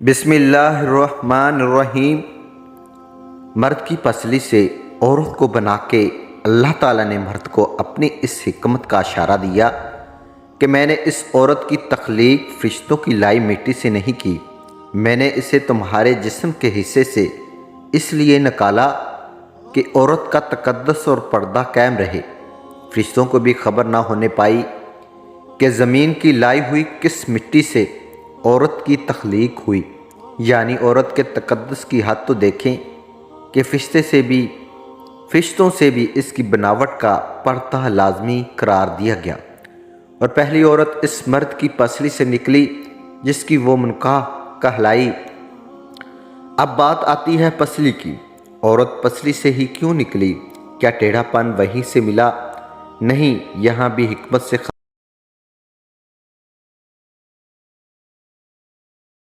بسم اللہ الرحمن الرحیم۔ مرد کی پسلی سے عورت کو بنا کے اللہ تعالیٰ نے مرد کو اپنی اس حکمت کا اشارہ دیا کہ میں نے اس عورت کی تخلیق فرشتوں کی لائی مٹی سے نہیں کی، میں نے اسے تمہارے جسم کے حصے سے اس لیے نکالا کہ عورت کا تقدس اور پردہ قائم رہے۔ فرشتوں کو بھی خبر نہ ہونے پائی کہ زمین کی لائی ہوئی کس مٹی سے عورت کی تخلیق ہوئی، یعنی عورت کے تقدس کی حد تو دیکھیں کہ فرشتوں سے بھی اس کی بناوٹ کا پردہ لازمی قرار دیا گیا، اور پہلی عورت اس مرد کی پسلی سے نکلی جس کی وہ منکاح کہلائی۔ اب بات آتی ہے پسلی کی۔ عورت پسلی سے ہی کیوں نکلی؟ کیا ٹیڑھا پن وہیں سے ملا؟ نہیں، یہاں بھی حکمت سے